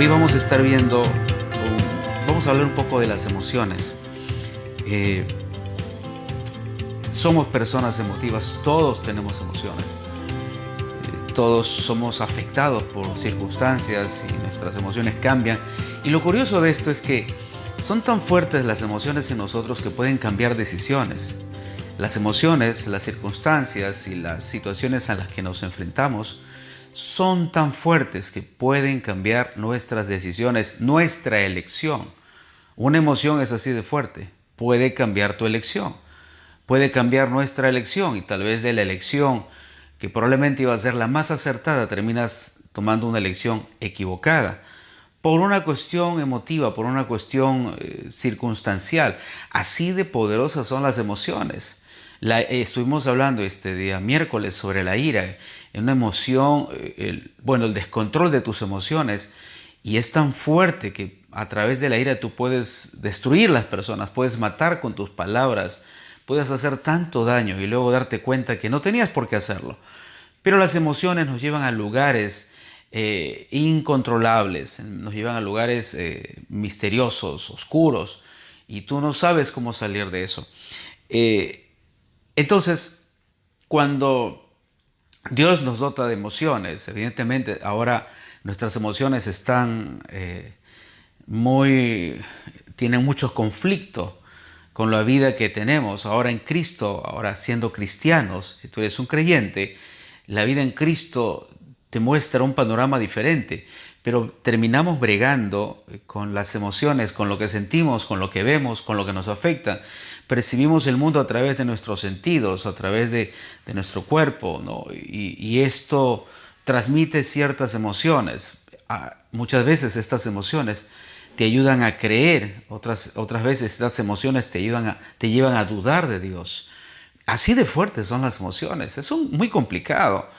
Hoy vamos a estar viendo, vamos a hablar un poco de las emociones. Eh, Somos personas emotivas, todos tenemos emociones. Todos somos afectados por circunstancias y nuestras emociones cambian. Y lo curioso de esto es que son tan fuertes las emociones en nosotros que pueden cambiar decisiones. Las emociones, las circunstancias y las situaciones a las que nos enfrentamos son tan fuertes que pueden cambiar nuestras decisiones, nuestra elección. Una emoción es así de fuerte, puede cambiar tu elección, puede cambiar nuestra elección y tal vez de la elección que probablemente iba a ser la más acertada terminas tomando una elección equivocada por una cuestión emotiva, por una cuestión circunstancial. Así de poderosas son las emociones. Estuvimos hablando este día miércoles sobre la ira, una emoción, el descontrol de tus emociones, y es tan fuerte que a través de la ira tú puedes destruir las personas, puedes matar con tus palabras, puedes hacer tanto daño y luego darte cuenta que no tenías por qué hacerlo. Pero las emociones nos llevan a lugares incontrolables, nos llevan a lugares misteriosos, oscuros, y tú no sabes cómo salir de eso. Entonces, cuando Dios nos dota de emociones, evidentemente ahora nuestras emociones están tienen muchos conflictos con la vida que tenemos ahora en Cristo, ahora siendo cristianos. Si tú eres un creyente, la vida en Cristo te muestra un panorama diferente, pero terminamos bregando con las emociones, con lo que sentimos, con lo que vemos, con lo que nos afecta. Percibimos el mundo a través de nuestros sentidos, a través de nuestro cuerpo, ¿no? Y esto transmite ciertas emociones. Muchas veces estas emociones te ayudan a creer, otras veces estas emociones te llevan a dudar de Dios. Así de fuertes son las emociones, es muy complicado.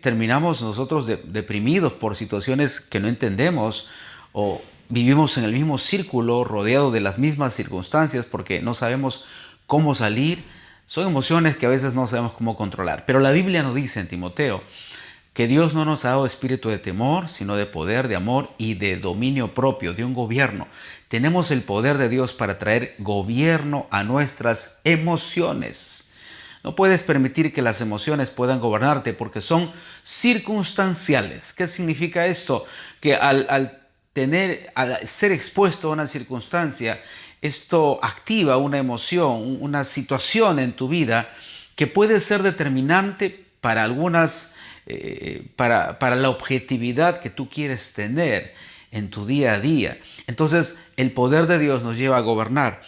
Terminamos nosotros deprimidos por situaciones que no entendemos, o vivimos en el mismo círculo rodeado de las mismas circunstancias porque no sabemos cómo salir. Son emociones que a veces no sabemos cómo controlar. Pero la Biblia nos dice en Timoteo que Dios no nos ha dado espíritu de temor, sino de poder, de amor y de dominio propio, de un gobierno. Tenemos el poder de Dios para traer gobierno a nuestras emociones. No puedes permitir que las emociones puedan gobernarte porque son circunstanciales. ¿Qué significa esto? Que al ser expuesto a una circunstancia, esto activa una emoción, una situación en tu vida que puede ser determinante para para la objetividad que tú quieres tener en tu día a día. Entonces, el poder de Dios nos lleva a gobernar.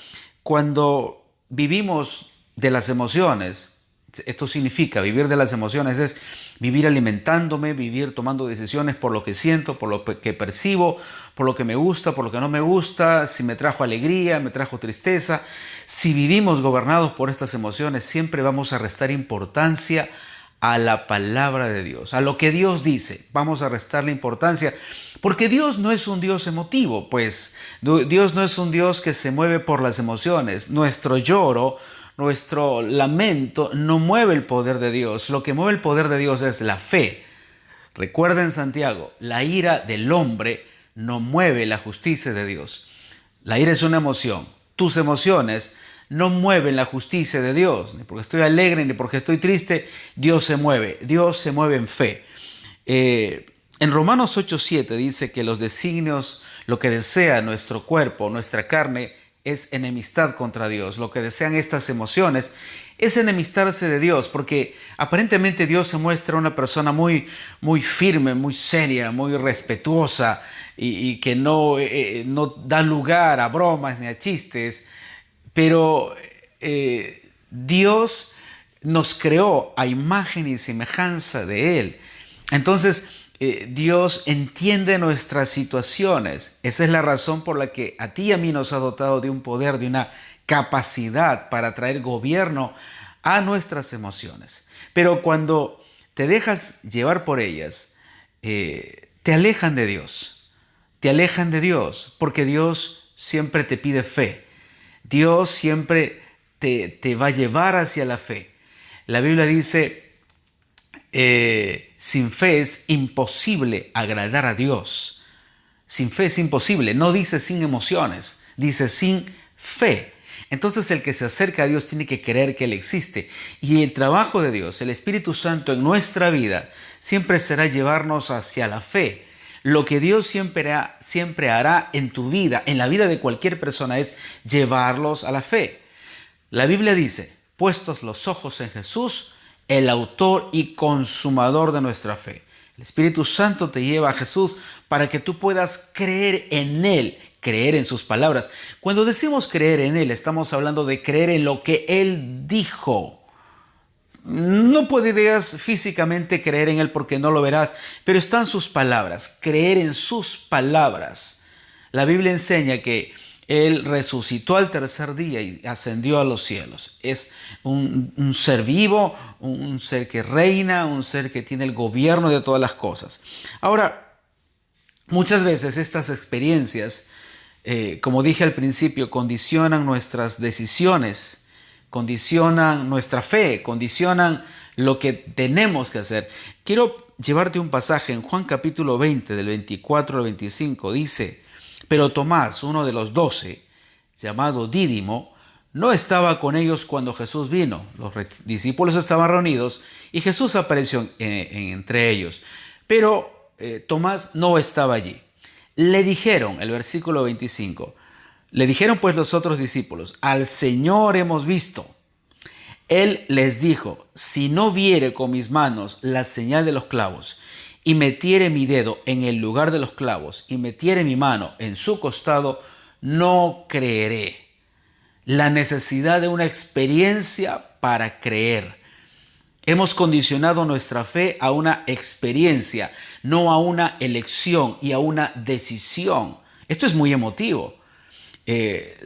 Cuando vivimos de las emociones, esto significa vivir de las emociones, es vivir alimentándome, vivir tomando decisiones por lo que siento, por lo que percibo, por lo que me gusta, por lo que no me gusta, si me trajo alegría, me trajo tristeza. Si vivimos gobernados por estas emociones, siempre vamos a restar importancia a la palabra de Dios, a lo que Dios dice. Vamos a restarle importancia, porque Dios no es un Dios emotivo, pues Dios no es un Dios que se mueve por las emociones. Nuestro lloro, nuestro lamento no mueve el poder de Dios. Lo que mueve el poder de Dios es la fe. Recuerda en Santiago, la ira del hombre no mueve la justicia de Dios. La ira es una emoción. Tus emociones no mueven la justicia de Dios. Ni porque estoy alegre, ni porque estoy triste, Dios se mueve. Dios se mueve en fe. En Romanos 8:7 dice que los designios, lo que desea nuestro cuerpo, nuestra carne, es enemistad contra Dios. Lo que desean estas emociones es enemistarse de Dios, porque aparentemente Dios se muestra una persona muy firme, muy seria, muy respetuosa, y que no da lugar a bromas ni a chistes. Pero Dios nos creó a imagen y semejanza de Él. Entonces, Dios entiende nuestras situaciones. Esa es la razón por la que a ti y a mí nos ha dotado de un poder, de una capacidad para traer gobierno a nuestras emociones. Pero cuando te dejas llevar por ellas, te alejan de Dios. Te alejan de Dios, porque Dios siempre te pide fe. Dios siempre te va a llevar hacia la fe. La Biblia dice, sin fe es imposible agradar a Dios. Sin fe es imposible. No dice sin emociones, dice sin fe. Entonces el que se acerca a Dios tiene que creer que Él existe. Y el trabajo de Dios, el Espíritu Santo en nuestra vida, siempre será llevarnos hacia la fe. Lo que Dios siempre hará en tu vida, en la vida de cualquier persona, es llevarlos a la fe. La Biblia dice, puestos los ojos en Jesús, el autor y consumador de nuestra fe. El Espíritu Santo te lleva a Jesús para que tú puedas creer en Él, creer en sus palabras. Cuando decimos creer en Él, estamos hablando de creer en lo que Él dijo. No podrías físicamente creer en Él porque no lo verás, pero están sus palabras, creer en sus palabras. La Biblia enseña que Él resucitó al tercer día y ascendió a los cielos. Es un ser vivo, un ser que reina, un ser que tiene el gobierno de todas las cosas. Ahora, muchas veces estas experiencias, como dije al principio, condicionan nuestras decisiones, condicionan nuestra fe, condicionan lo que tenemos que hacer. Quiero llevarte un pasaje en Juan capítulo 20, del 24 al 25. Dice, pero Tomás, uno de los 12, llamado Dídimo, no estaba con ellos cuando Jesús vino. Los discípulos estaban reunidos y Jesús apareció entre ellos. Pero Tomás no estaba allí. Le dijeron, el versículo 25, le dijeron pues los otros discípulos, al Señor hemos visto. Él les dijo, si no viere con mis manos la señal de los clavos, y metiere mi dedo en el lugar de los clavos, y metiere mi mano en su costado, no creeré. La necesidad de una experiencia para creer. Hemos condicionado nuestra fe a una experiencia, no a una elección y a una decisión. Esto es muy emotivo.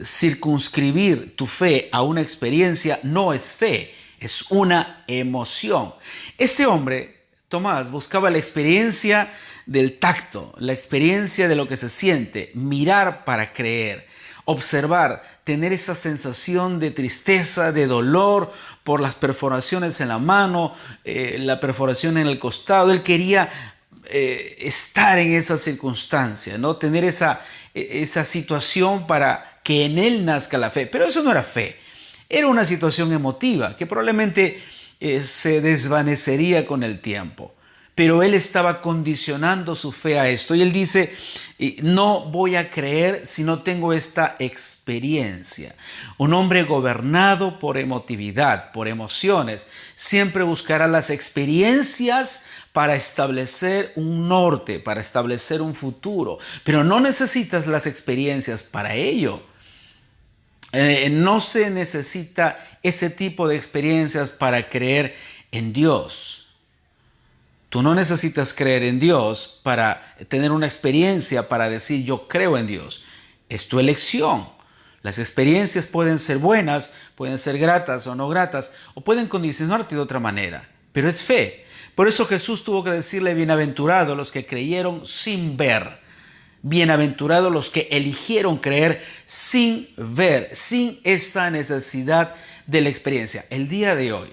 Circunscribir tu fe a una experiencia no es fe, es una emoción. Este hombre, Tomás, buscaba la experiencia del tacto, la experiencia de lo que se siente, mirar para creer, observar, tener esa sensación de tristeza, de dolor por las perforaciones en la mano, la perforación en el costado. Él quería estar en esa circunstancia, ¿no? Tener esa situación para que en él nazca la fe. Pero eso no era fe, era una situación emotiva que probablemente se desvanecería con el tiempo. Pero él estaba condicionando su fe a esto. Y él dice, no voy a creer si no tengo esta experiencia. Un hombre gobernado por emotividad, por emociones, siempre buscará las experiencias para establecer un norte, para establecer un futuro. Pero no necesitas las experiencias para ello. No se necesita ese tipo de experiencias para creer en Dios. Tú no necesitas creer en Dios para tener una experiencia para decir yo creo en Dios. Es tu elección. Las experiencias pueden ser buenas, pueden ser gratas o no gratas, o pueden condicionarte de otra manera, pero es fe. Por eso Jesús tuvo que decirle bienaventurados los que creyeron sin ver. Bienaventurados los que eligieron creer sin ver, sin esa necesidad de la experiencia. El día de hoy,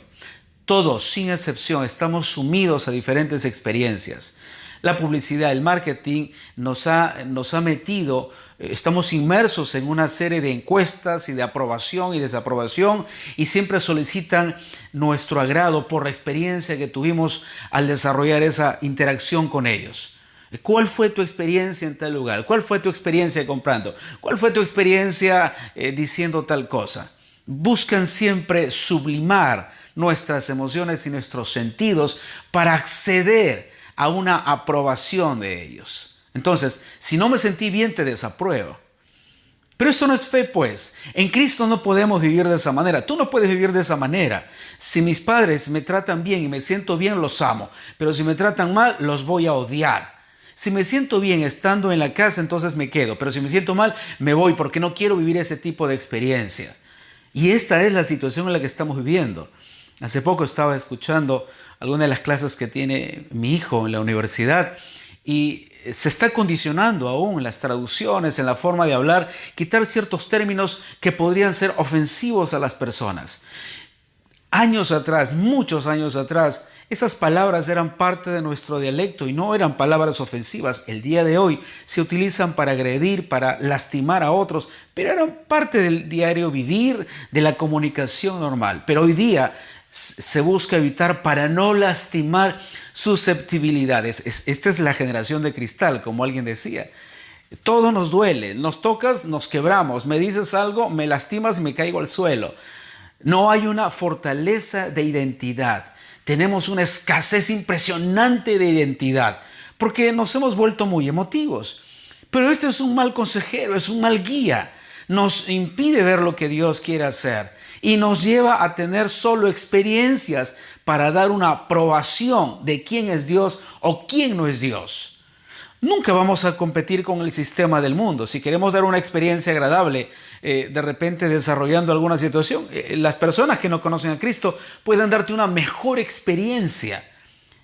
todos, sin excepción, estamos sumidos a diferentes experiencias. La publicidad, el marketing nos ha metido, estamos inmersos en una serie de encuestas y de aprobación y desaprobación y siempre solicitan nuestro agrado por la experiencia que tuvimos al desarrollar esa interacción con ellos. ¿Cuál fue tu experiencia en tal lugar? ¿Cuál fue tu experiencia comprando? ¿Cuál fue tu experiencia diciendo tal cosa? Buscan siempre sublimar nuestras emociones y nuestros sentidos para acceder a una aprobación de ellos. Entonces, si no me sentí bien, te desapruebo. Pero esto no es fe, pues. En Cristo no podemos vivir de esa manera. Tú no puedes vivir de esa manera. Si mis padres me tratan bien y me siento bien, los amo. Pero si me tratan mal, los voy a odiar. Si me siento bien estando en la casa, entonces me quedo. Pero si me siento mal, me voy porque no quiero vivir ese tipo de experiencias. Y esta es la situación en la que estamos viviendo. Hace poco estaba escuchando algunas de las clases que tiene mi hijo en la universidad y se está condicionando aún en las traducciones, en la forma de hablar, quitar ciertos términos que podrían ser ofensivos a las personas. Años atrás, muchos años atrás, Esas palabras eran parte de nuestro dialecto y no eran palabras ofensivas. El día de hoy se utilizan para agredir, para lastimar a otros, pero eran parte del diario vivir, de la comunicación normal. Pero hoy día se busca evitar para no lastimar susceptibilidades. Esta es la generación de cristal, como alguien decía. Todo nos duele, nos tocas, nos quebramos, me dices algo, me lastimas y me caigo al suelo. No hay una fortaleza de identidad. Tenemos una escasez impresionante de identidad porque nos hemos vuelto muy emotivos. Pero este es un mal consejero, es un mal guía. Nos impide ver lo que Dios quiere hacer y nos lleva a tener solo experiencias para dar una aprobación de quién es Dios o quién no es Dios. Nunca vamos a competir con el sistema del mundo. Si queremos dar una experiencia agradable, de repente desarrollando alguna situación, las personas que no conocen a Cristo pueden darte una mejor experiencia.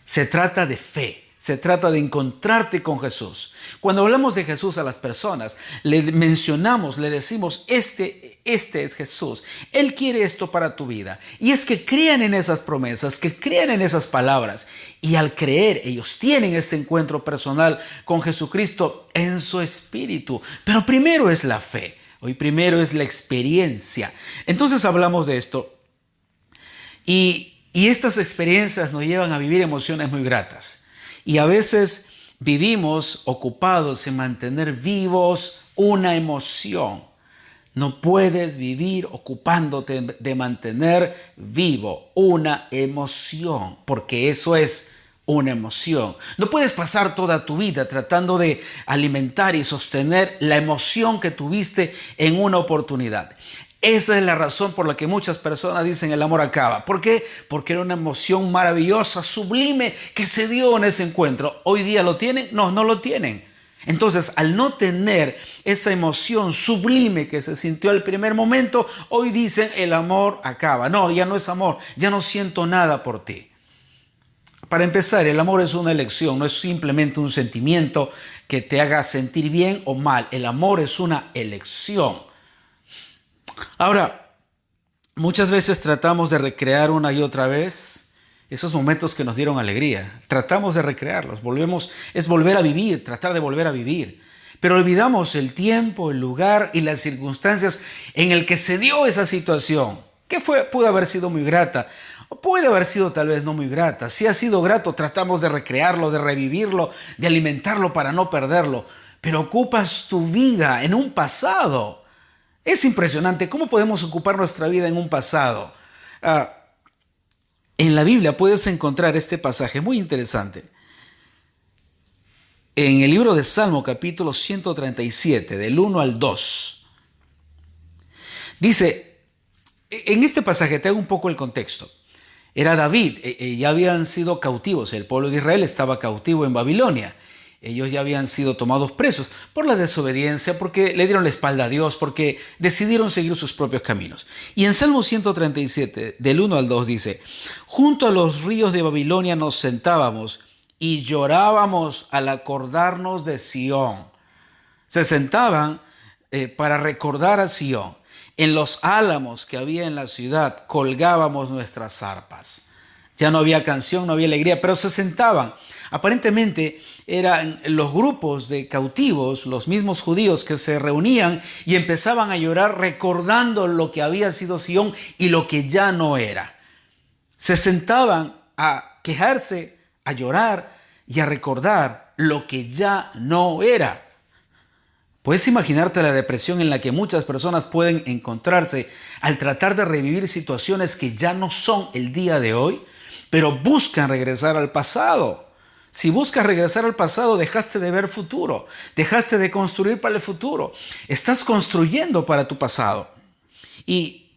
Se trata de fe, se trata de encontrarte con Jesús. Cuando hablamos de Jesús a las personas, le mencionamos, le decimos, este es Jesús. Él quiere esto para tu vida. Y es que crean en esas promesas, que crean en esas palabras. Y al creer, ellos tienen este encuentro personal con Jesucristo en su espíritu. Pero primero es la fe. Hoy primero es la experiencia. Entonces hablamos de esto. Y estas experiencias nos llevan a vivir emociones muy gratas. Y a veces vivimos ocupados en mantener vivos una emoción. No puedes vivir ocupándote de mantener vivo una emoción, porque eso es una emoción. No puedes pasar toda tu vida tratando de alimentar y sostener la emoción que tuviste en una oportunidad. Esa es la razón por la que muchas personas dicen el amor acaba. ¿Por qué? Porque era una emoción maravillosa, sublime, que se dio en ese encuentro. ¿Hoy día lo tienen? No, no lo tienen. Entonces, al no tener esa emoción sublime que se sintió al primer momento, hoy dicen el amor acaba. No, ya no es amor, ya no siento nada por ti. Para empezar, el amor es una elección, no es simplemente un sentimiento que te haga sentir bien o mal. El amor es una elección. Ahora, muchas veces tratamos de recrear una y otra vez esos momentos que nos dieron alegría. Tratamos de recrearlos, es volver a vivir, tratar de volver a vivir. Pero olvidamos el tiempo, el lugar y las circunstancias en el que se dio esa situación. Pudo haber sido muy grata, o puede haber sido tal vez no muy grata. Si ha sido grato, tratamos de recrearlo, de revivirlo, de alimentarlo para no perderlo. Pero ocupas tu vida en un pasado. Es impresionante cómo podemos ocupar nuestra vida en un pasado. En la Biblia puedes encontrar este pasaje muy interesante. En el libro de Salmo, capítulo 137, del 1 al 2. Dice, en este pasaje te hago un poco el contexto. Era David, ya habían sido cautivos, el pueblo de Israel estaba cautivo en Babilonia. Ellos ya habían sido tomados presos por la desobediencia, porque le dieron la espalda a Dios, porque decidieron seguir sus propios caminos. Y en Salmo 137, del 1 al 2 dice, junto a los ríos de Babilonia nos sentábamos y llorábamos al acordarnos de Sión. Se sentaban para recordar a Sión. En los álamos que había en la ciudad colgábamos nuestras arpas. Ya no había canción, no había alegría, pero se sentaban. Aparentemente eran los grupos de cautivos, los mismos judíos que se reunían y empezaban a llorar recordando lo que había sido Sión y lo que ya no era. Se sentaban a quejarse, a llorar y a recordar lo que ya no era. ¿Puedes imaginarte la depresión en la que muchas personas pueden encontrarse al tratar de revivir situaciones que ya no son el día de hoy, pero buscan regresar al pasado? Si buscas regresar al pasado, dejaste de ver futuro, dejaste de construir para el futuro. Estás construyendo para tu pasado. Y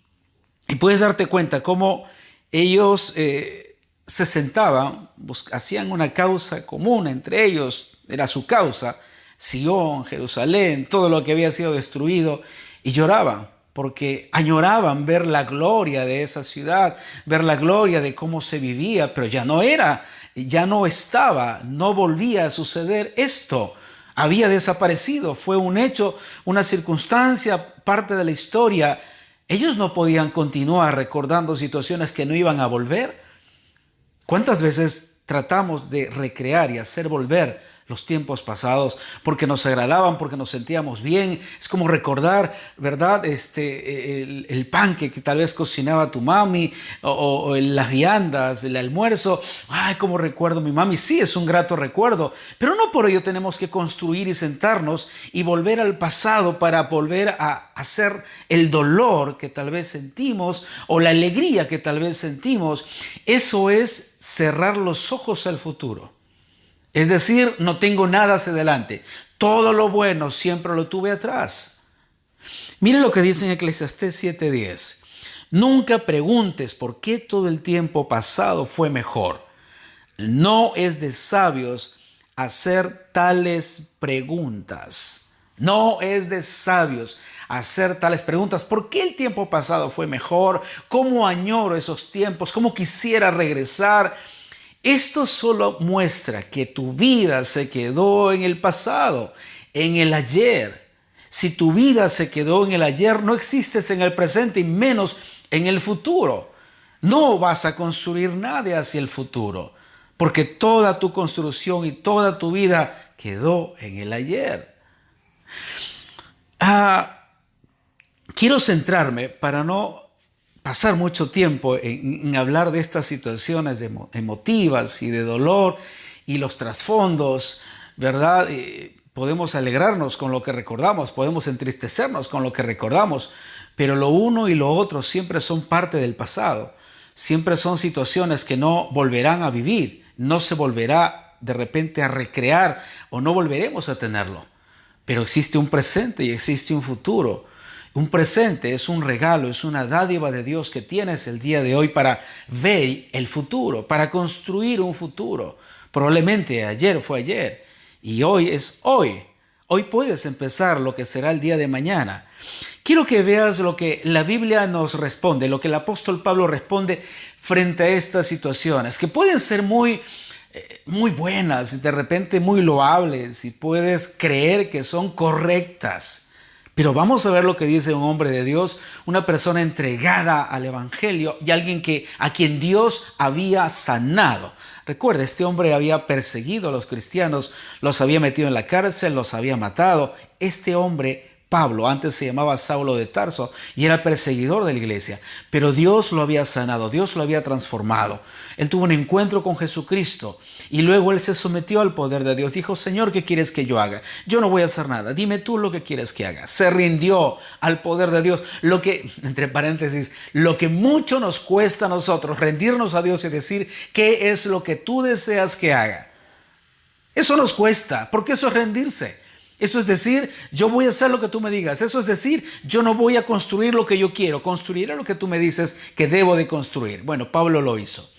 puedes darte cuenta cómo ellos se sentaban, hacían una causa común entre ellos, era su causa, Sion, Jerusalén, todo lo que había sido destruido, y lloraban porque añoraban ver la gloria de esa ciudad, ver la gloria de cómo se vivía, pero ya no era. Ya no estaba, no volvía a suceder esto. Había desaparecido, fue un hecho, una circunstancia, parte de la historia. Ellos no podían continuar recordando situaciones que no iban a volver. ¿Cuántas veces tratamos de recrear y hacer volver los tiempos pasados porque nos agradaban, porque nos sentíamos bien? Es como recordar, ¿verdad? El pan que tal vez cocinaba tu mami o las viandas, el almuerzo. Ay, cómo recuerdo a mi mami. Sí, es un grato recuerdo, pero no por ello tenemos que construir y sentarnos y volver al pasado para volver a hacer el dolor que tal vez sentimos o la alegría que tal vez sentimos. Eso es cerrar los ojos al futuro. Es decir, no tengo nada hacia adelante. Todo lo bueno siempre lo tuve atrás. Mire lo que dice en Eclesiastés 7:10. Nunca preguntes por qué todo el tiempo pasado fue mejor. No es de sabios hacer tales preguntas. No es de sabios hacer tales preguntas. ¿Por qué el tiempo pasado fue mejor? ¿Cómo añoro esos tiempos? ¿Cómo quisiera regresar? Esto solo muestra que tu vida se quedó en el pasado, en el ayer. Si tu vida se quedó en el ayer, no existes en el presente y menos en el futuro. No vas a construir nada hacia el futuro, porque toda tu construcción y toda tu vida quedó en el ayer. Quiero centrarme para no pasar mucho tiempo en hablar de estas situaciones emotivas y de dolor y los trasfondos, ¿verdad? Podemos alegrarnos con lo que recordamos, podemos entristecernos con lo que recordamos, pero lo uno y lo otro siempre son parte del pasado, siempre son situaciones que no volverán a vivir, no se volverá de repente a recrear o no volveremos a tenerlo, pero existe un presente y existe un futuro. Un presente es un regalo, es una dádiva de Dios que tienes el día de hoy para ver el futuro, para construir un futuro. Probablemente ayer fue ayer y hoy es hoy. Hoy puedes empezar lo que será el día de mañana. Quiero que veas lo que la Biblia nos responde, lo que el apóstol Pablo responde frente a estas situaciones, que pueden ser muy buenas, de repente muy loables y puedes creer que son correctas. Pero vamos a ver lo que dice un hombre de Dios, una persona entregada al evangelio y alguien a quien Dios había sanado. Recuerda, este hombre había perseguido a los cristianos, los había metido en la cárcel, los había matado. Este hombre, Pablo, antes se llamaba Saulo de Tarso y era perseguidor de la iglesia, pero Dios lo había sanado, Dios lo había transformado. Él tuvo un encuentro con Jesucristo y luego él se sometió al poder de Dios. Dijo, Señor, ¿qué quieres que yo haga? Yo no voy a hacer nada, dime tú lo que quieres que haga. Se rindió al poder de Dios. Lo que, entre paréntesis, lo que mucho nos cuesta a nosotros, rendirnos a Dios y decir, ¿qué es lo que tú deseas que haga? Eso nos cuesta, porque eso es rendirse. Eso es decir, yo voy a hacer lo que tú me digas. Eso es decir, yo no voy a construir lo que yo quiero. Construiré lo que tú me dices que debo de construir. Bueno, Pablo lo hizo.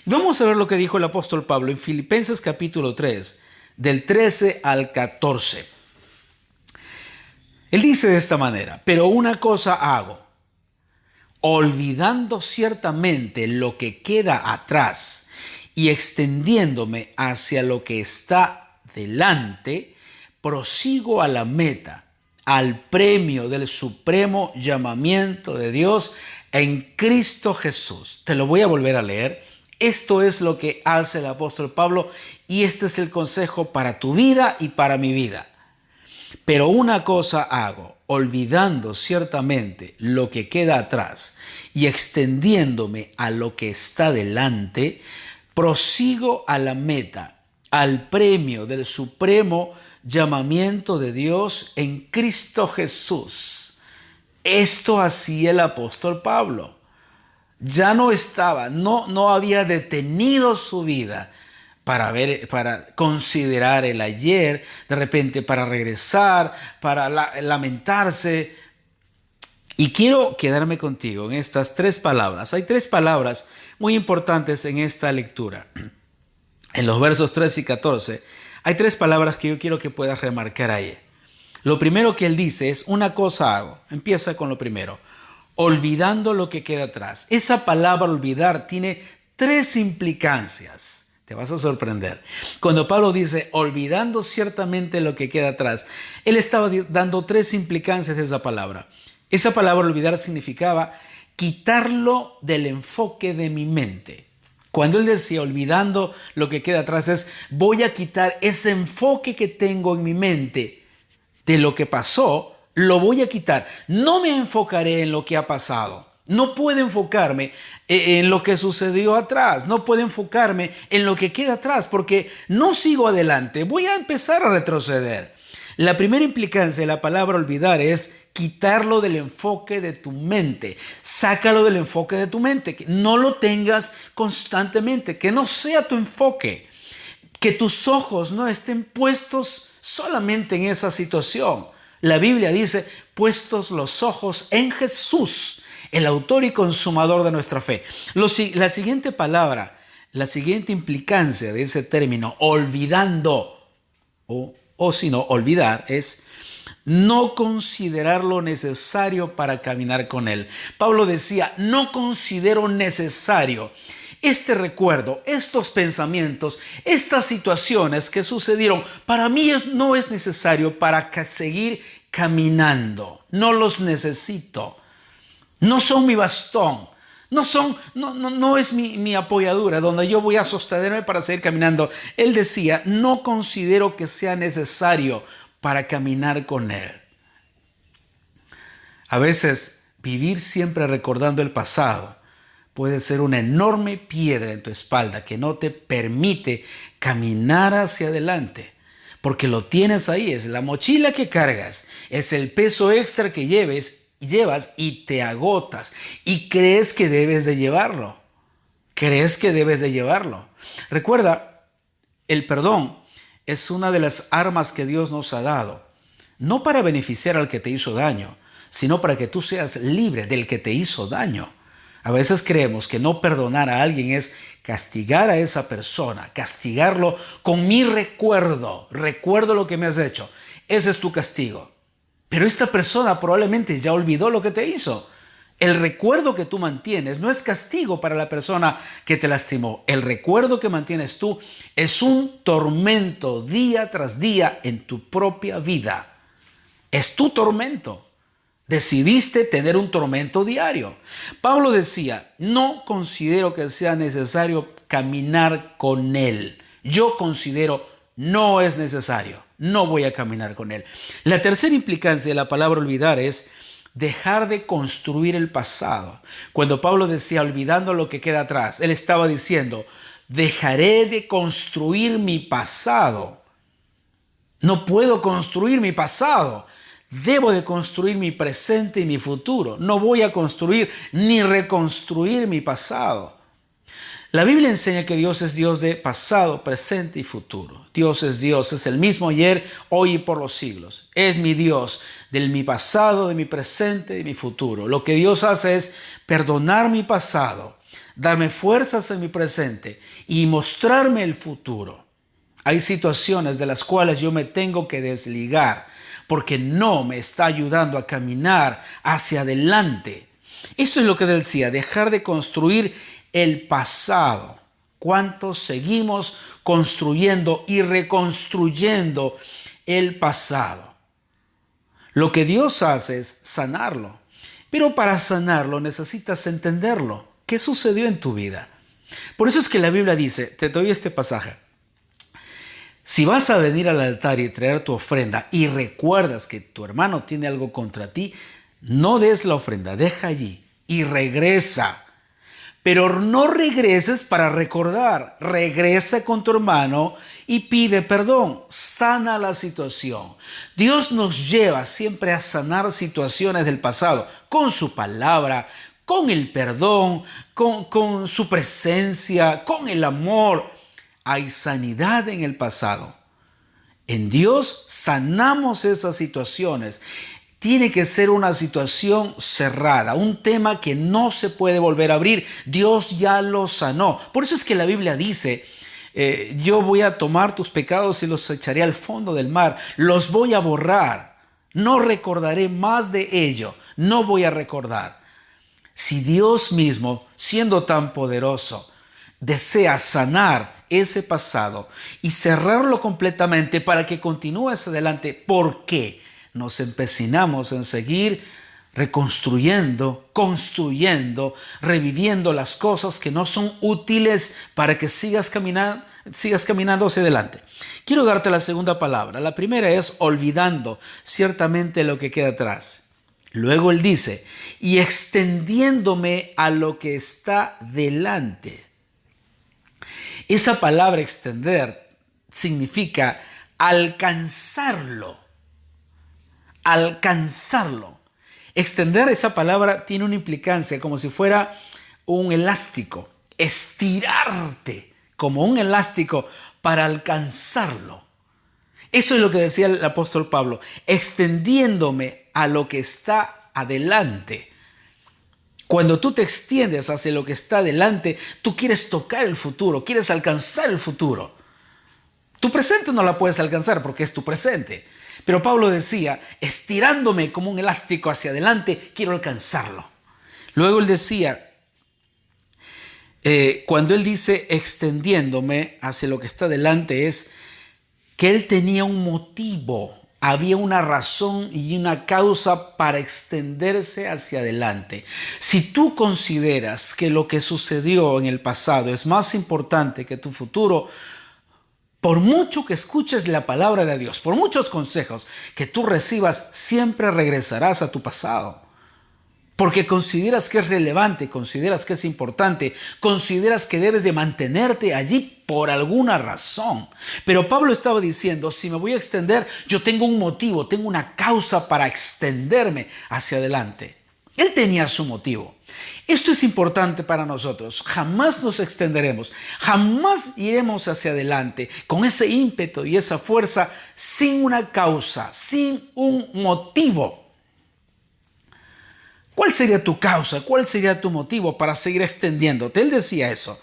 Vamos a ver lo que dijo el apóstol Pablo en Filipenses capítulo 3, del 13 al 14. Él dice de esta manera, pero una cosa hago, olvidando ciertamente lo que queda atrás y extendiéndome hacia lo que está delante, prosigo a la meta, al premio del supremo llamamiento de Dios en Cristo Jesús. Te lo voy a volver a leer. Esto es lo que hace el apóstol Pablo y este es el consejo para tu vida y para mi vida. Pero una cosa hago, olvidando ciertamente lo que queda atrás y extendiéndome a lo que está delante, prosigo a la meta, al premio del supremo llamamiento de Dios en Cristo Jesús. Esto hacía el apóstol Pablo. Ya no estaba, no había detenido su vida para considerar el ayer, de repente para regresar, para lamentarse. Y quiero quedarme contigo en estas tres palabras. Hay tres palabras muy importantes en esta lectura. En los versos 13 y 14 hay tres palabras que yo quiero que puedas remarcar ahí. Lo primero que él dice es, una cosa hago. Empieza con lo primero. Olvidando lo que queda atrás. Esa palabra olvidar tiene tres implicancias. Te vas a sorprender. Cuando Pablo dice olvidando ciertamente lo que queda atrás, él estaba dando tres implicancias de esa palabra. Esa palabra olvidar significaba quitarlo del enfoque de mi mente. Cuando él decía olvidando lo que queda atrás, es voy a quitar ese enfoque que tengo en mi mente de lo que pasó, lo voy a quitar. No me enfocaré en lo que ha pasado. No puedo enfocarme en lo que sucedió atrás. No puedo enfocarme en lo que queda atrás porque no sigo adelante. Voy a empezar a retroceder. La primera implicancia de la palabra olvidar es quitarlo del enfoque de tu mente. Sácalo del enfoque de tu mente. Que no lo tengas constantemente. Que no sea tu enfoque. Que tus ojos no estén puestos solamente en esa situación. La Biblia dice, puestos los ojos en Jesús, el autor y consumador de nuestra fe. La siguiente palabra, la siguiente implicancia de ese término, olvidando, o si no, olvidar, es no considerar lo necesario para caminar con Él. Pablo decía, no considero necesario este recuerdo, estos pensamientos, estas situaciones que sucedieron. Para mí no es necesario para seguir caminando. No los necesito. No son mi bastón. No es mi apoyadura donde yo voy a sostenerme para seguir caminando. Él decía, no considero que sea necesario para caminar con Él. A veces vivir siempre recordando el pasado puede ser una enorme piedra en tu espalda que no te permite caminar hacia adelante. Porque lo tienes ahí, es la mochila que cargas, es el peso extra que llevas y te agotas y crees que debes de llevarlo. Recuerda, el perdón es una de las armas que Dios nos ha dado, no para beneficiar al que te hizo daño, sino para que tú seas libre del que te hizo daño. A veces creemos que no perdonar a alguien es castigar a esa persona, castigarlo con mi recuerdo lo que me has hecho. Ese es tu castigo. Pero esta persona probablemente ya olvidó lo que te hizo. El recuerdo que tú mantienes no es castigo para la persona que te lastimó. El recuerdo que mantienes tú es un tormento día tras día en tu propia vida. Es tu tormento. Decidiste tener un tormento diario. Pablo decía, no considero que sea necesario caminar con Él. Yo considero no es necesario. No voy a caminar con Él. La tercera implicancia de la palabra olvidar es dejar de construir el pasado. Cuando Pablo decía olvidando lo que queda atrás, él estaba diciendo, dejaré de construir mi pasado. No puedo construir mi pasado. Debo de construir mi presente y mi futuro. No voy a construir ni reconstruir mi pasado. La Biblia enseña que Dios es Dios de pasado, presente y futuro. Dios, es el mismo ayer, hoy y por los siglos. Es mi Dios, de mi pasado, de mi presente y de mi futuro. Lo que Dios hace es perdonar mi pasado, darme fuerzas en mi presente y mostrarme el futuro. Hay situaciones de las cuales yo me tengo que desligar porque no me está ayudando a caminar hacia adelante. Esto es lo que decía, dejar de construir el pasado. ¿Cuántos seguimos construyendo y reconstruyendo el pasado? Lo que Dios hace es sanarlo. Pero para sanarlo necesitas entenderlo. ¿Qué sucedió en tu vida? Por eso es que la Biblia dice, te doy este pasaje. Si vas a venir al altar y traer tu ofrenda y recuerdas que tu hermano tiene algo contra ti, no des la ofrenda, deja allí y regresa. Pero no regreses para recordar, regresa con tu hermano y pide perdón, sana la situación. Dios nos lleva siempre a sanar situaciones del pasado con su palabra, con el perdón, con su presencia, con el amor. Hay sanidad en el pasado. En Dios sanamos esas situaciones. Tiene que ser una situación cerrada, un tema que no se puede volver a abrir. Dios ya lo sanó. Por eso es que la Biblia dice, yo voy a tomar tus pecados y los echaré al fondo del mar. Los voy a borrar. No recordaré más de ello. No voy a recordar. Si Dios mismo, siendo tan poderoso, desea sanar ese pasado y cerrarlo completamente para que continúe hacia adelante, ¿por qué nos empecinamos en seguir reconstruyendo, construyendo, reviviendo las cosas que no son útiles para que sigas caminando hacia adelante. Quiero darte la segunda palabra. La primera es olvidando ciertamente lo que queda atrás. Luego él dice, y extendiéndome a lo que está delante. Esa palabra extender significa alcanzarlo. Alcanzarlo. Extender, esa palabra tiene una implicancia como si fuera un elástico. Estirarte como un elástico para alcanzarlo. Eso es lo que decía el apóstol Pablo, extendiéndome a lo que está adelante. Cuando tú te extiendes hacia lo que está adelante, tú quieres tocar el futuro, quieres alcanzar el futuro. Tu presente no la puedes alcanzar porque es tu presente. Pero Pablo decía, estirándome como un elástico hacia adelante, quiero alcanzarlo. Luego él decía, cuando él dice extendiéndome hacia lo que está delante, es que él tenía un motivo, había una razón y una causa para extenderse hacia adelante. Si tú consideras que lo que sucedió en el pasado es más importante que tu futuro, por mucho que escuches la palabra de Dios, por muchos consejos que tú recibas, siempre regresarás a tu pasado. Porque consideras que es relevante, consideras que es importante, consideras que debes de mantenerte allí por alguna razón. Pero Pablo estaba diciendo, si me voy a extender, yo tengo un motivo, tengo una causa para extenderme hacia adelante. Él tenía su motivo. Esto es importante para nosotros. Jamás nos extenderemos, jamás iremos hacia adelante con ese ímpetu y esa fuerza sin una causa, sin un motivo. ¿Cuál sería tu causa? ¿Cuál sería tu motivo para seguir extendiéndote? Él decía eso,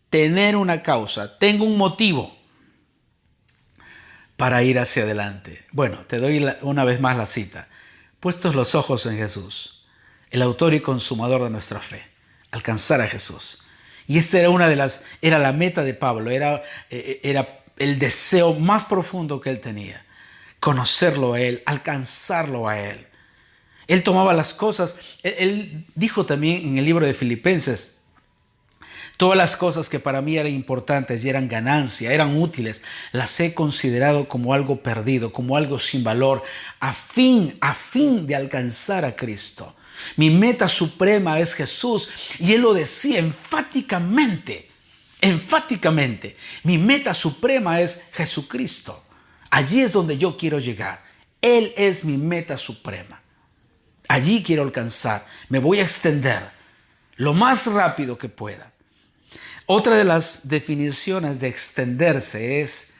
tener una causa, tengo un motivo para ir hacia adelante. Bueno, te doy una vez más la cita. Puestos los ojos en Jesús, el autor y consumador de nuestra fe, alcanzar a Jesús. Y esta era la meta de Pablo, era el deseo más profundo que él tenía, conocerlo a él, alcanzarlo a él. Él tomaba las cosas, él dijo también en el libro de Filipenses, todas las cosas que para mí eran importantes y eran ganancia, eran útiles, las he considerado como algo perdido, como algo sin valor, a fin de alcanzar a Cristo. Mi meta suprema es Jesús, y él lo decía enfáticamente, mi meta suprema es Jesucristo. Allí es donde yo quiero llegar. Él es mi meta suprema. Allí quiero alcanzar, me voy a extender lo más rápido que pueda. Otra de las definiciones de extenderse es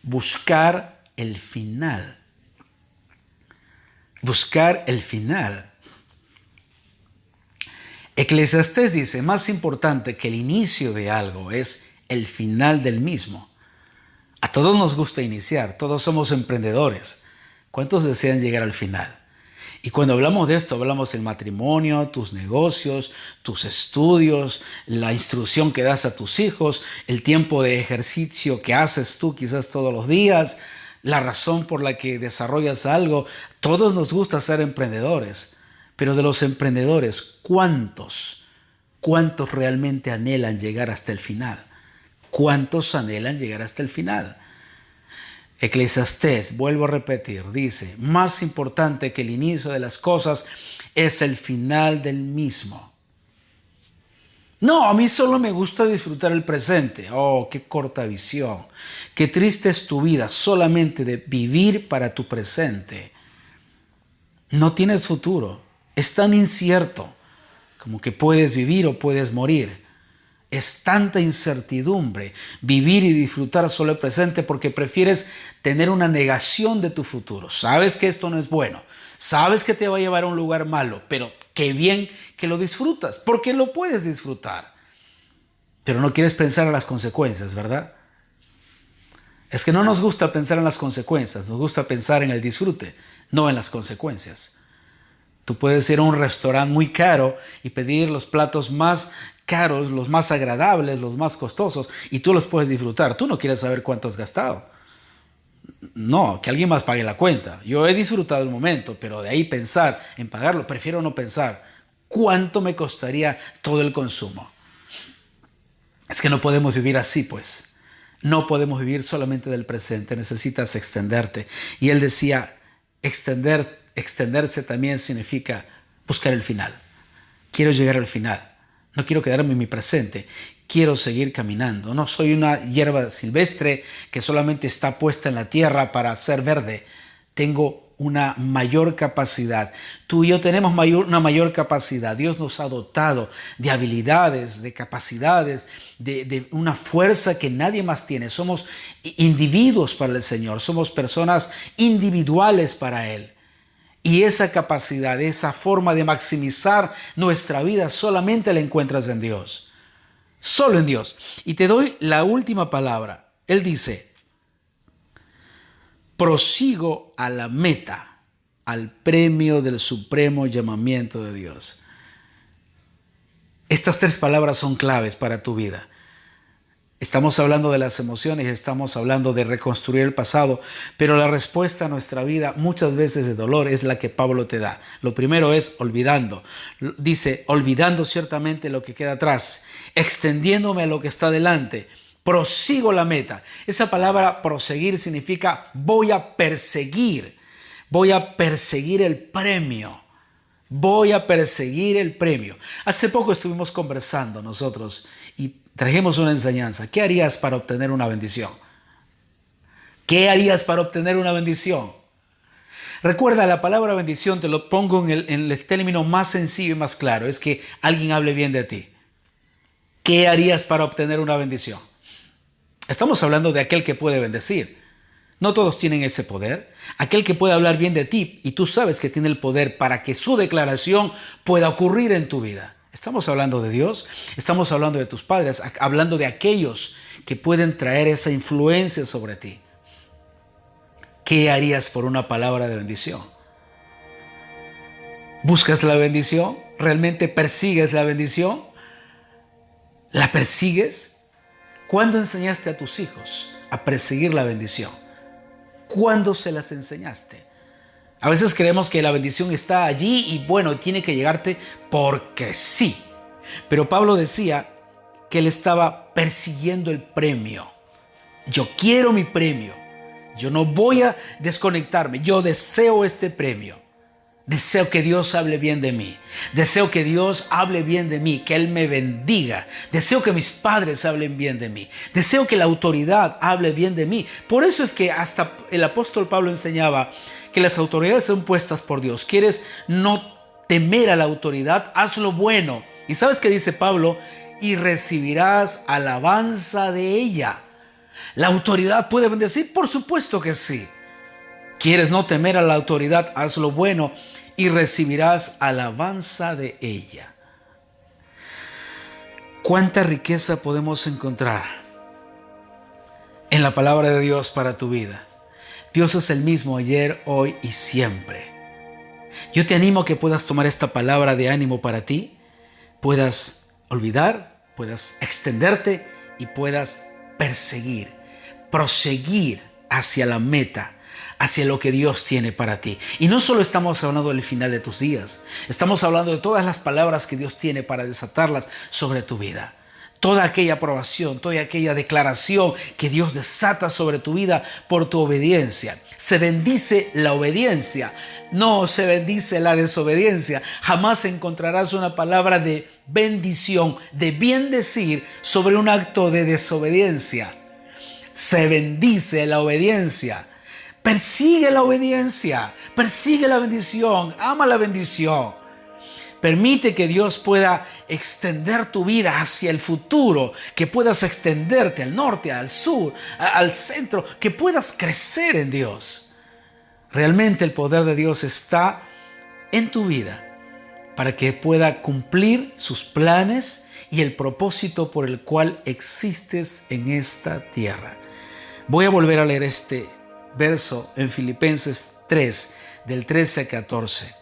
buscar el final. Buscar el final. Eclesiastés dice, más importante que el inicio de algo es el final del mismo. A todos nos gusta iniciar, todos somos emprendedores. ¿Cuántos desean llegar al final? Y cuando hablamos de esto, hablamos del matrimonio, tus negocios, tus estudios, la instrucción que das a tus hijos, el tiempo de ejercicio que haces tú quizás todos los días, la razón por la que desarrollas algo. Todos nos gusta ser emprendedores, pero de los emprendedores, ¿cuántos realmente anhelan llegar hasta el final? ¿Cuántos anhelan llegar hasta el final? Eclesiastés, vuelvo a repetir, dice, más importante que el inicio de las cosas es el final del mismo. No, a mí solo me gusta disfrutar el presente. Oh, qué corta visión. Qué triste es tu vida solamente de vivir para tu presente. No tienes futuro. Es tan incierto como que puedes vivir o puedes morir. Es tanta incertidumbre vivir y disfrutar solo el presente porque prefieres tener una negación de tu futuro. Sabes que esto no es bueno, sabes que te va a llevar a un lugar malo, pero qué bien que lo disfrutas, porque lo puedes disfrutar. Pero no quieres pensar en las consecuencias, ¿verdad? Es que no nos gusta pensar en las consecuencias, nos gusta pensar en el disfrute, no en las consecuencias. Tú puedes ir a un restaurante muy caro y pedir los platos más caros, los más agradables, los más costosos, y tú los puedes disfrutar. Tú no quieres saber cuánto has gastado. No, que alguien más pague la cuenta. Yo he disfrutado el momento, pero de ahí pensar en pagarlo, prefiero no pensar. ¿Cuánto me costaría todo el consumo? Es que no podemos vivir así, pues. No podemos vivir solamente del presente, necesitas extenderte. Y él decía, extenderse también significa buscar el final. Quiero llegar al final. No quiero quedarme en mi presente. Quiero seguir caminando. No soy una hierba silvestre que solamente está puesta en la tierra para ser verde. Tengo una mayor capacidad. Tú y yo tenemos una mayor capacidad. Dios nos ha dotado de habilidades, de capacidades, de una fuerza que nadie más tiene. Somos individuos para el Señor. Somos personas individuales para Él. Y esa capacidad, esa forma de maximizar nuestra vida solamente la encuentras en Dios. Solo en Dios. Y te doy la última palabra. Él dice, prosigo a la meta, al premio del supremo llamamiento de Dios. Estas 3 palabras son claves para tu vida. Estamos hablando de las emociones, estamos hablando de reconstruir el pasado, pero la respuesta a nuestra vida muchas veces de dolor es la que Pablo te da. Lo primero es olvidando. Dice, olvidando ciertamente lo que queda atrás, extendiéndome a lo que está delante, prosigo la meta. Esa palabra proseguir significa voy a perseguir el premio. Voy a perseguir el premio. Hace poco estuvimos conversando nosotros y trajimos una enseñanza. ¿Qué harías para obtener una bendición? ¿Qué harías para obtener una bendición? Recuerda, la palabra bendición te lo pongo en el término más sencillo y más claro. Es que alguien hable bien de ti. ¿Qué harías para obtener una bendición? Estamos hablando de aquel que puede bendecir. No todos tienen ese poder. Aquel que puede hablar bien de ti y tú sabes que tiene el poder para que su declaración pueda ocurrir en tu vida. Estamos hablando de Dios, estamos hablando de tus padres, hablando de aquellos que pueden traer esa influencia sobre ti. ¿Qué harías por una palabra de bendición? ¿Buscas la bendición? ¿Realmente persigues la bendición? ¿La persigues? ¿Cuándo enseñaste a tus hijos a perseguir la bendición? ¿Cuándo se las enseñaste? A veces creemos que la bendición está allí y bueno, tiene que llegarte porque sí. Pero Pablo decía que él estaba persiguiendo el premio. Yo quiero mi premio. Yo no voy a desconectarme. Yo deseo este premio. Deseo que Dios hable bien de mí. Deseo que Dios hable bien de mí, que Él me bendiga. Deseo que mis padres hablen bien de mí. Deseo que la autoridad hable bien de mí. Por eso es que hasta el apóstol Pablo enseñaba que las autoridades son puestas por Dios. ¿Quieres no temer a la autoridad? Haz lo bueno. ¿Y sabes qué dice Pablo? Y recibirás alabanza de ella. ¿La autoridad puede bendecir? Por supuesto que sí. ¿Quieres no temer a la autoridad? Haz lo bueno y recibirás alabanza de ella. ¿Cuánta riqueza podemos encontrar en la palabra de Dios para tu vida? Dios es el mismo ayer, hoy y siempre. Yo te animo a que puedas tomar esta palabra de ánimo para ti, puedas olvidar, puedas extenderte y puedas proseguir hacia la meta, hacia lo que Dios tiene para ti. Y no solo estamos hablando del final de tus días, estamos hablando de todas las palabras que Dios tiene para desatarlas sobre tu vida. Toda aquella aprobación, toda aquella declaración que Dios desata sobre tu vida por tu obediencia. Se bendice la obediencia, no se bendice la desobediencia. Jamás encontrarás una palabra de bendición, de bien decir sobre un acto de desobediencia. Se bendice la obediencia. Persigue la obediencia, persigue la bendición, ama la bendición. Permite que Dios pueda extender tu vida hacia el futuro, que puedas extenderte al norte, al sur, al centro, que puedas crecer en Dios. Realmente el poder de Dios está en tu vida para que pueda cumplir sus planes y el propósito por el cual existes en esta tierra. Voy a volver a leer este verso en Filipenses 3, del 13 al 14.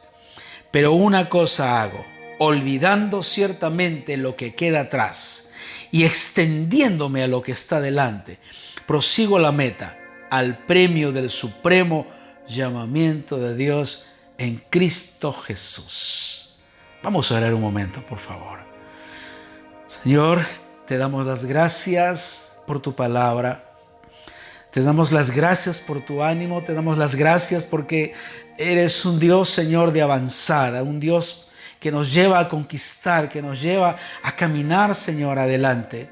Pero una cosa hago, olvidando ciertamente lo que queda atrás y extendiéndome a lo que está delante, prosigo la meta, al premio del supremo llamamiento de Dios en Cristo Jesús. Vamos a orar un momento, por favor. Señor, te damos las gracias por tu palabra. Te damos las gracias por tu ánimo. Te damos las gracias porque eres un Dios, Señor, de avanzada. Un Dios que nos lleva a conquistar, que nos lleva a caminar, Señor, adelante.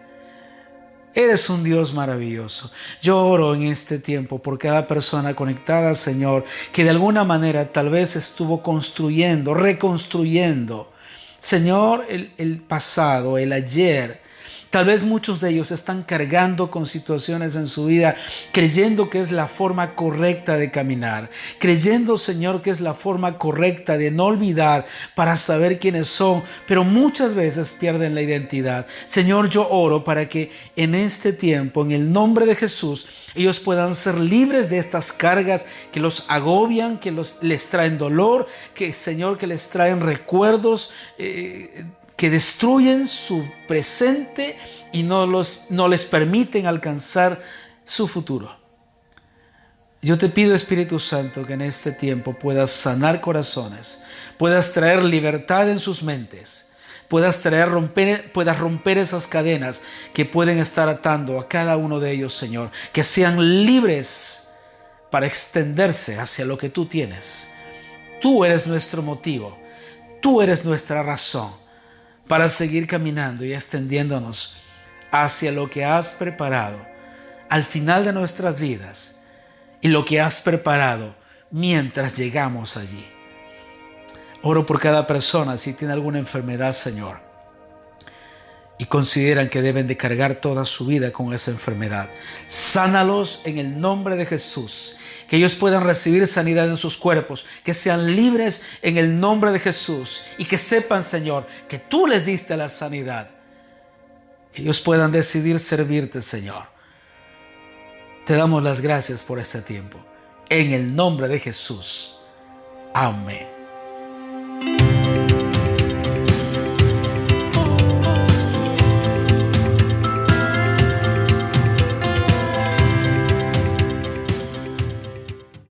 Eres un Dios maravilloso. Yo oro en este tiempo por cada persona conectada, Señor, que de alguna manera tal vez estuvo construyendo, reconstruyendo, Señor, el pasado, el ayer. Tal vez muchos de ellos están cargando con situaciones en su vida, creyendo que es la forma correcta de caminar, creyendo, Señor, que es la forma correcta de no olvidar para saber quiénes son, pero muchas veces pierden la identidad. Señor, yo oro para que en este tiempo, en el nombre de Jesús, ellos puedan ser libres de estas cargas que los agobian, que les traen dolor, que, Señor, que les traen recuerdos, que destruyen su presente y no les permiten alcanzar su futuro. Yo te pido, Espíritu Santo, que en este tiempo puedas sanar corazones, puedas traer libertad en sus mentes, puedas romper esas cadenas que pueden estar atando a cada uno de ellos, Señor, que sean libres para extenderse hacia lo que tú tienes. Tú eres nuestro motivo, tú eres nuestra razón para seguir caminando y extendiéndonos hacia lo que has preparado al final de nuestras vidas y lo que has preparado mientras llegamos allí. Oro por cada persona si tiene alguna enfermedad, Señor, y consideran que deben de cargar toda su vida con esa enfermedad. Sánalos en el nombre de Jesús. Que ellos puedan recibir sanidad en sus cuerpos, que sean libres en el nombre de Jesús y que sepan, Señor, que tú les diste la sanidad. Que ellos puedan decidir servirte, Señor. Te damos las gracias por este tiempo. En el nombre de Jesús. Amén.